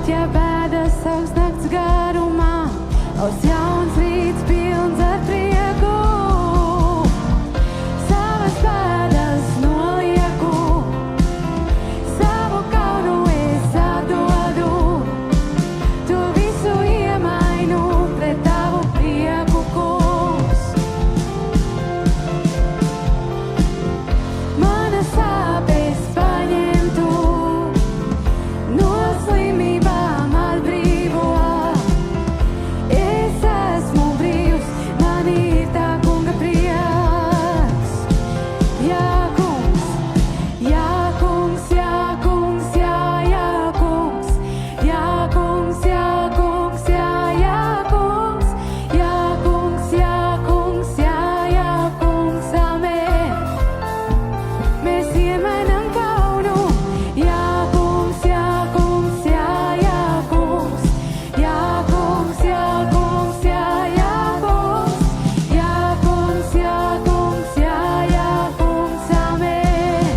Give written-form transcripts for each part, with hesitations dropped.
pat ja bēdas savs nakts garumā, uz jauns rīts pilns ar prieku. Savas bēdas nolieku, savu kaunu es atdodu, to visu iemainu pret tavu prieku, kungs. Manas sāpes paņemtu, no slimībām atbrīvo. Es esmu brīvs, man ir tā kunga prieks. Jā, kungs, jā, kungs, jā, kungs, jā, jā, kungs. Jā, kungs, jā, kungs, jā, jā, kungs. Jā, kungs, jā, kungs, jā, jā, kungs, amen. Mēs iemainam kaunu. Jā, kungs, jā, kungs, jā, jā, kungs. Jā, kungs, jā, kungs, jā, jā, kungs. Jā, kungs, jā, kungs, jā, jā, kungs, amen.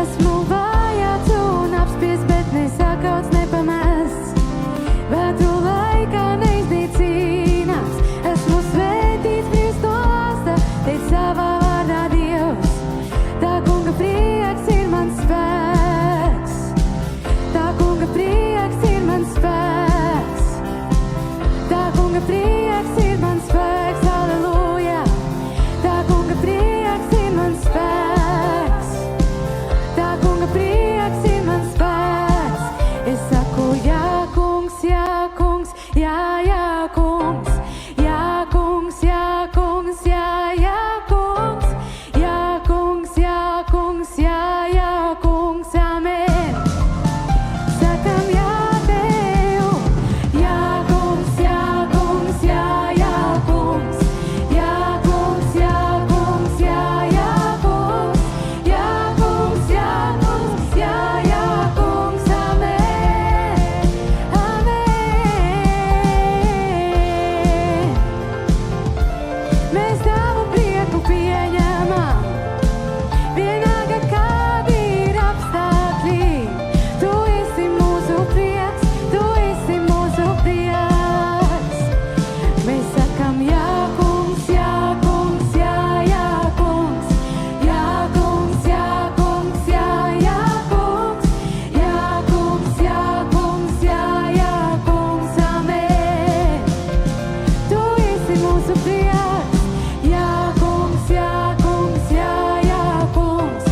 Esmu vajāts un apspiests, bet nesakauts, nepamests. Vētru laikā neiznīcināts. Esmu svētīts Kristu ārsta, teic savā vārdā Dievs. Tā kunga prieks ir mans spēks. Tā kunga prieks ir mans spēks. Tā kunga prieks ir mans spēks, halleluja. Tā kunga prieks ir mans spēks. Tā kunga prieks ir mans spēks. Es saku, jā, kungs, jā, kungs, jā, jā, kungs. Jā, kungs, jā, kungs, jā, jā, kungs. Jā, kungs, jā, kungs, jā, jā, kungs, amen. Sakam jā tev. Jā, kungs, jā, kungs, jā, jā, kungs. Jā, kungs, jā, kungs, jā, jā, kungs. Jā, kungs, jā, kungs, jā, jā, kungs, amen. Amen. Mēs tavu prieku pieņemam, vienalga kādi ir apstākļi. Tu esi mūsu prieks, tu esi mūsu prieks. Mēs sakam jā, kungs, jā, kungs, jā, jā, kungs. Jā, kungs, jā, kungs, jā, jā, kungs. Jā, kungs, jā, kungs, jā, jā, kungs, amen. Tu esi mūsu prieks. Jā, kungs, jā, kungs, jā, jā, kungs.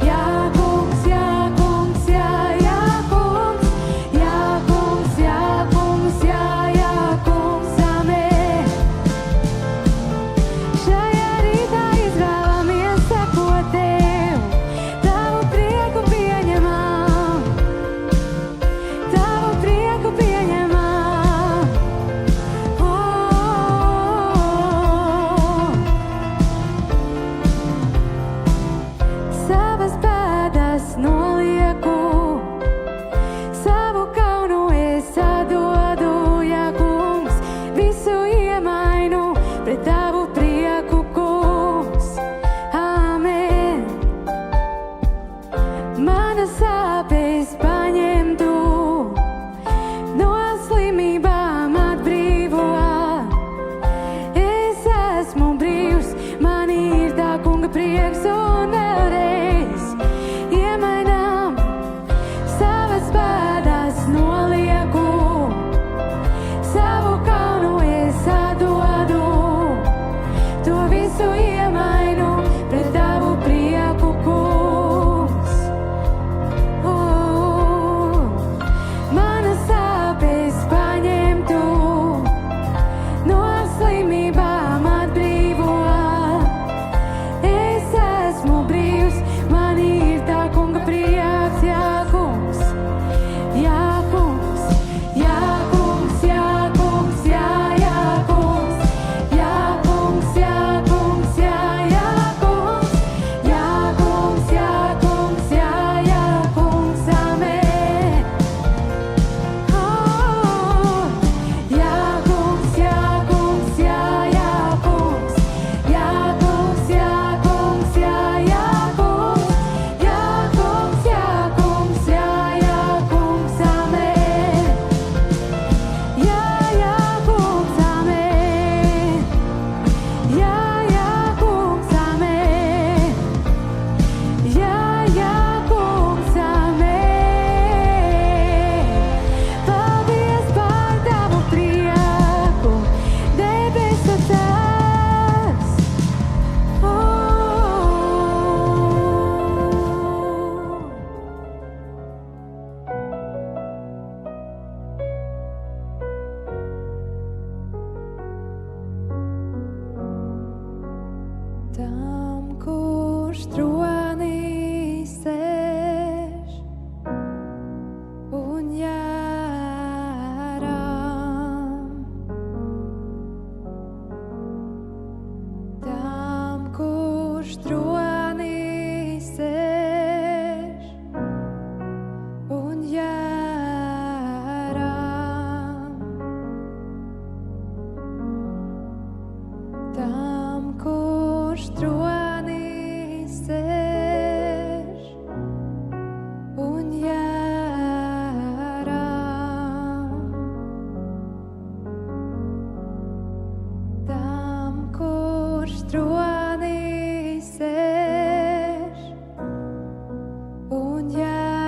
Jā, kungs, jā, kungs, jā, jā, kungs. Jā, kungs, jā, kungs, jā, jā, kungs, amen. Šajā rītā izvēlamies sekot tev, tavu prieku pieņemam, tavu prieku pieņemam. kurš tronī sēž un jāram. Tam, kurš tronī sēž un jāram. Tam, kurš tronī sēž un jāram. Tam, kurš tronī sēž un jāram.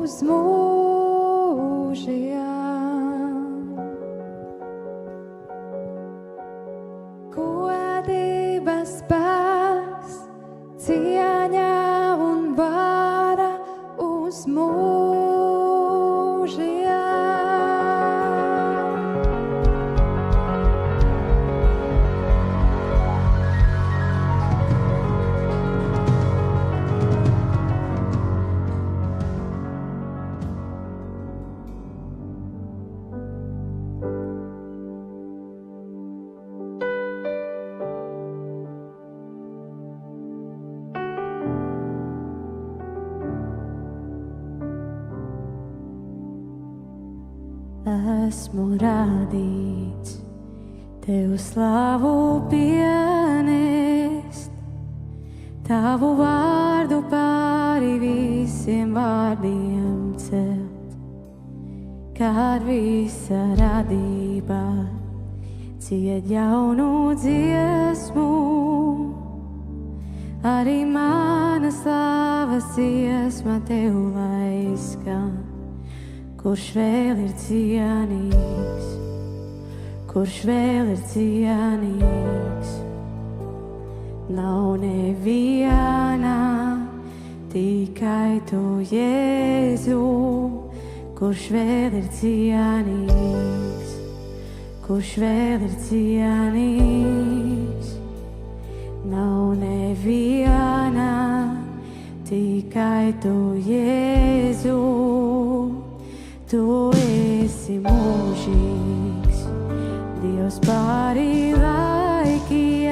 uz mūžiem. Godības spēks, cieņa un vara uz mūžiem. Esmu radīts Tev slavu pienest, Tavu vārdu pāri visiem vārdiem celt, kad visa radība dzied jaunu dziesmu. Arī mana slavas dziesma Tev lai skan. Kurš vēl ir cienīgs, kurš vēl ir cienīgs? Nav neviena, tikai Tu, Jēzu. Kurš vēl ir cienīgs, kurš vēl ir cienīgs? Nav neviena, tikai Tu, Jēzu. Tu esi mūžīgs, Dievs pāri laikiem,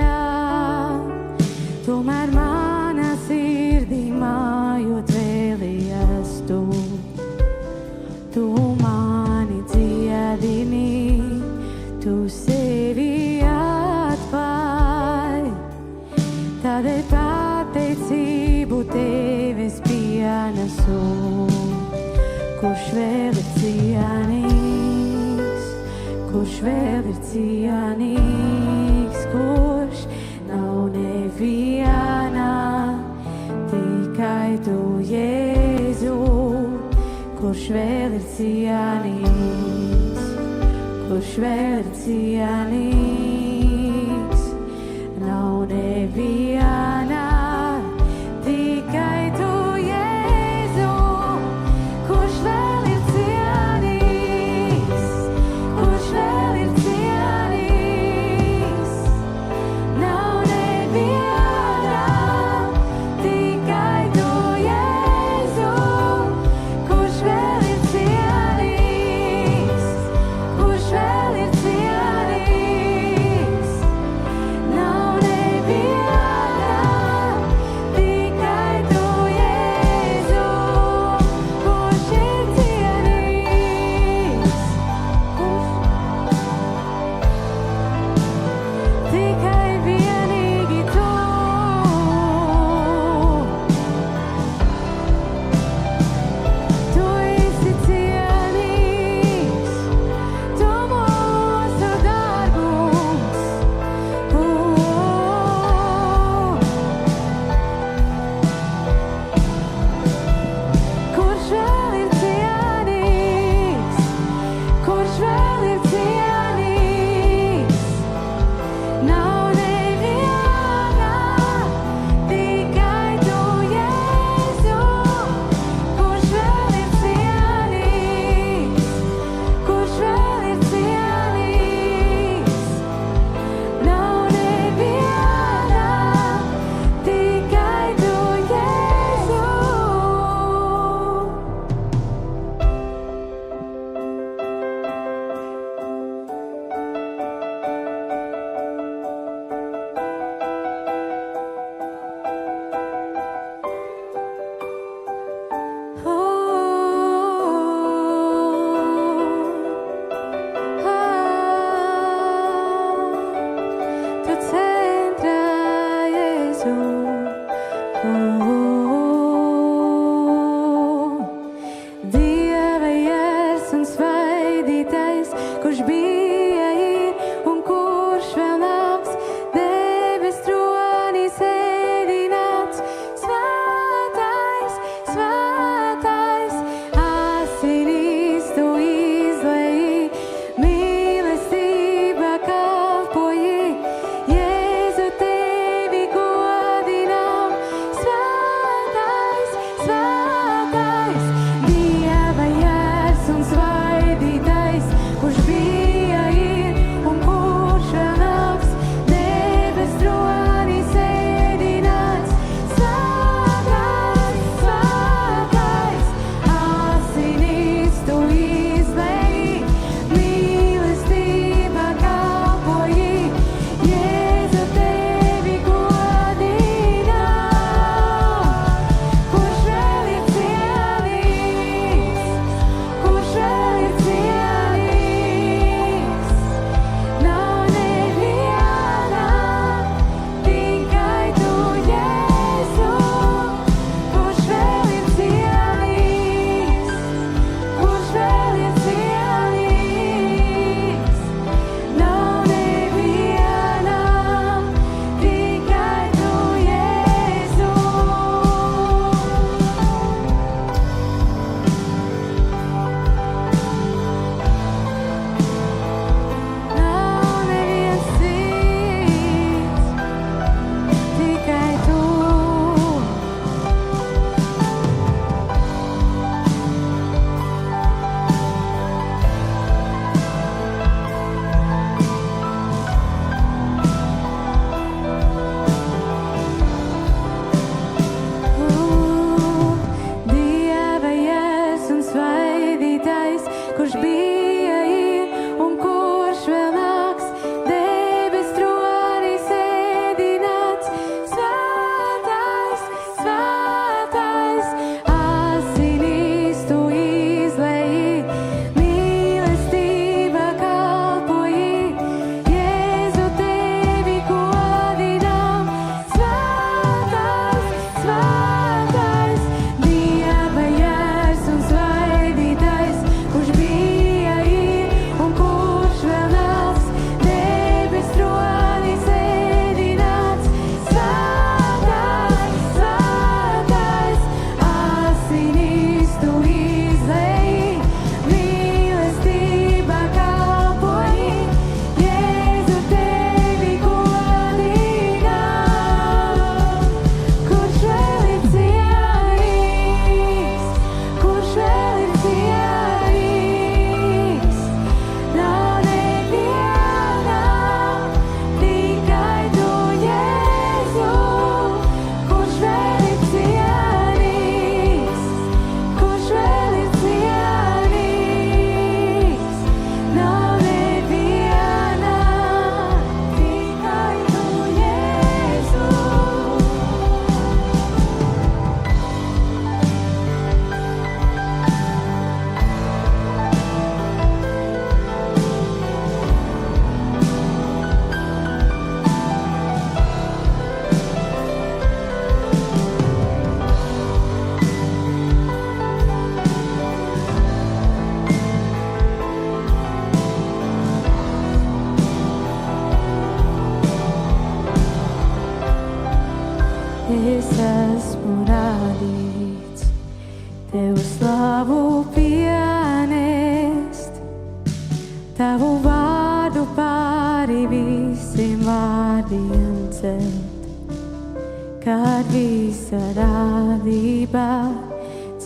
tomēr mana sirdī mājot vēlies Tu. Tu mani dziedini, Tu sevi atklāj, tādēļ pateicību Tev es pienesu. Kurš vēl ir cienīgs, kurš vēl ir cienīgs, kurš nav neviena, tikai Tu, Jēzu. Kurš vēl ir cienīgs, kurš vēl ir cienīgs, nav neviena, tikai Tu. Cienīgs,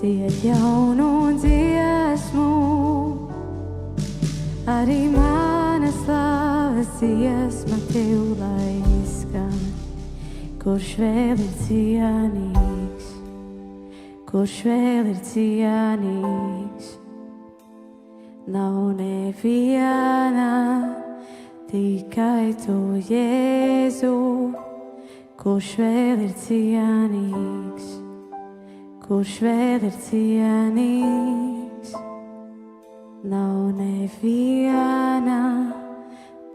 dzied jaunu dziesmu, arī mana slavas dziesma Tev lai izskan. Kurš vēl ir cienīgs, kurš vēl ir cienīgs? Nav neviena, tikai Tu, Jēzu, kurš vēl ir cienīgs, kurš vēl ir cienīgs. Nav neviena,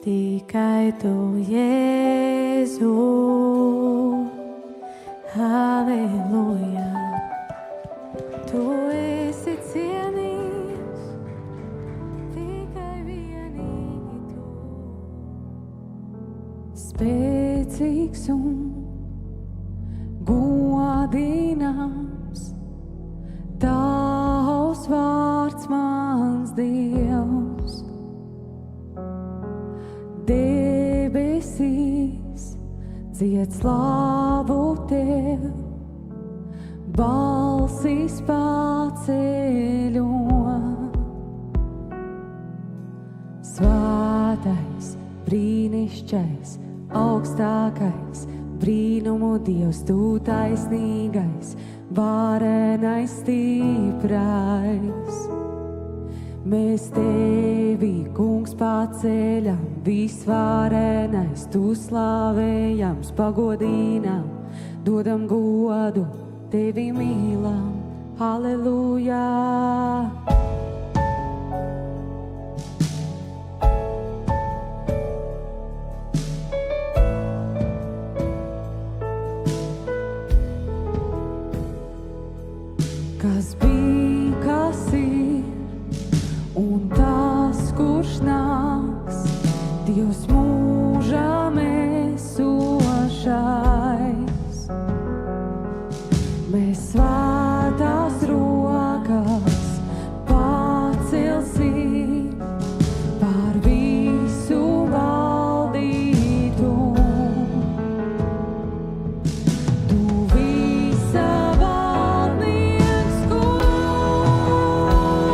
tikai Tu, Jēzu. Halleluja, Tu esi cienīgs, tikai vienīgi Tu. Spēcīgs un godināms, Tavs vārds mans Dievs. Debesīs dzied slavu Tev, balsis paceļo. Svētais, brīnišķais, augstākais, brīnumu Dievs, Tu taisnīgais, varenais, stiprais. Mēs Tevi, Kungs, paceļam, visvarenais, Tu slavējams, pagodinām, dodam godu, Tevi mīlam. Halleluja! Kas bija, kas ir, un tas, kurš nāks, Dievs mūžam esošais. Mēs svētās rokas pacelsim, pār visu valdītu. Tu visa valdnieks, kungs.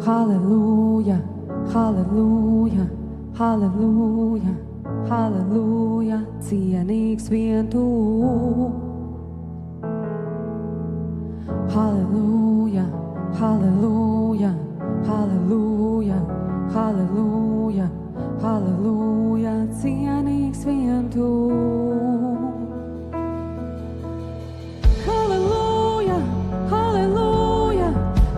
Halleluja, halleluja, halleluja, halleluja, cienīgs vien tu. Halleluja, halleluja, halleluja, halleluja, halleluja, cienīgs vien tu. Halleluja, halleluja,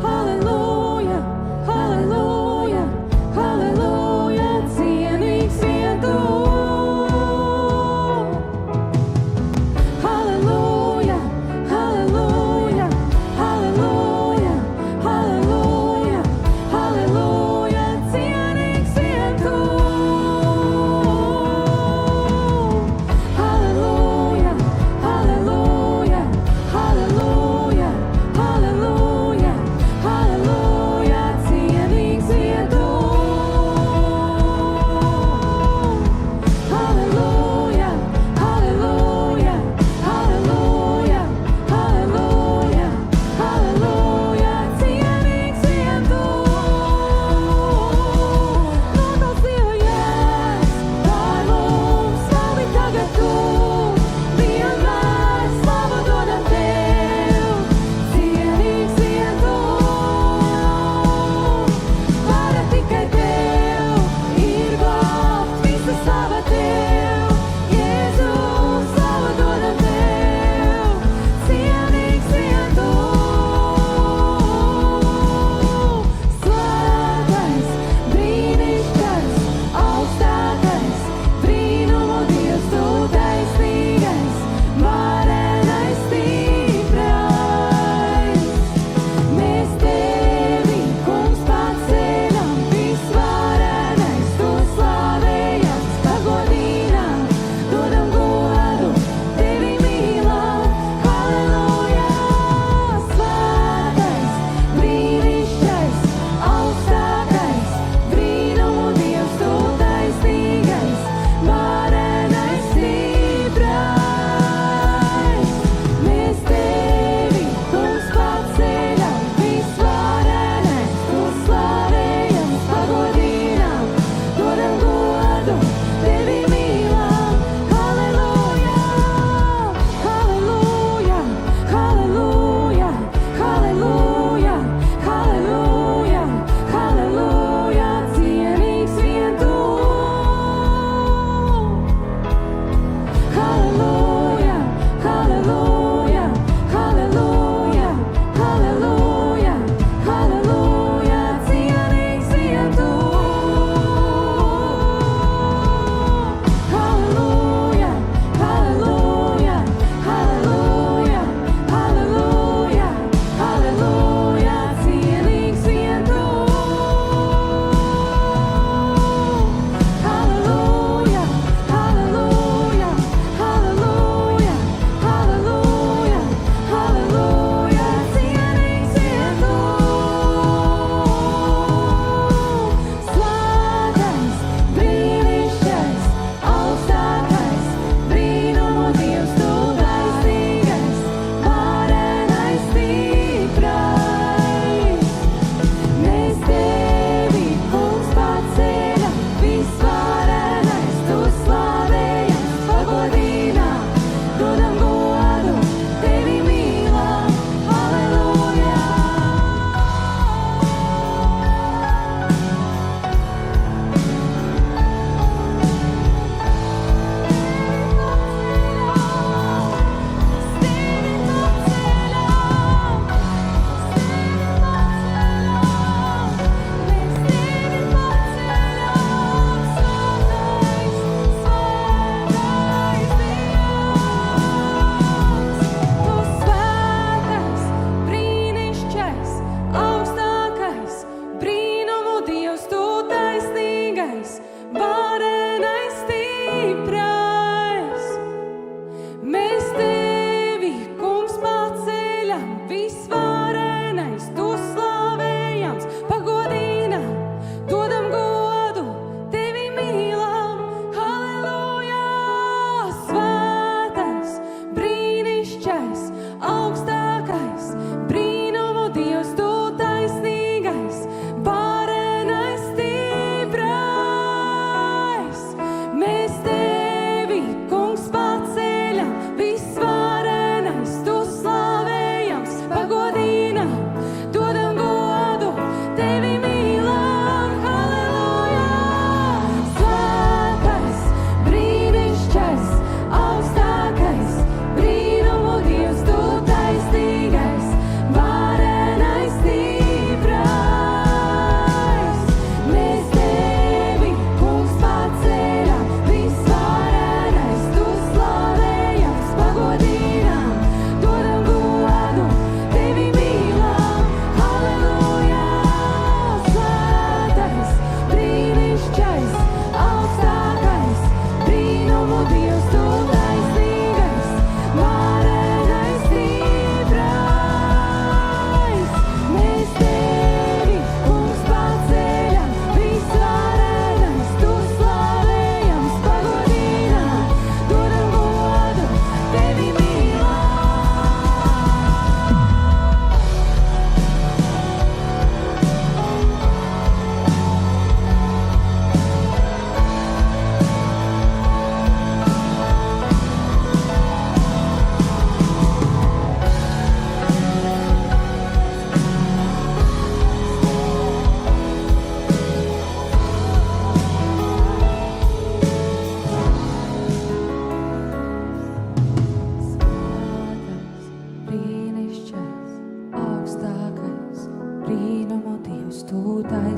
halleluja, halleluja, halleluja, cienīgs vien tu. Halleluja, halleluja, halleluja, halleluja, halleluja, cienīgs vien tu.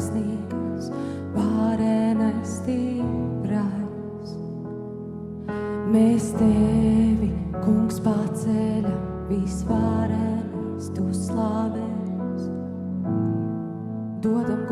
taisnīgs, varenais, stiprais. Mēs tevi, kungs, paceļam, visvarenais, tu slavēs. Dodam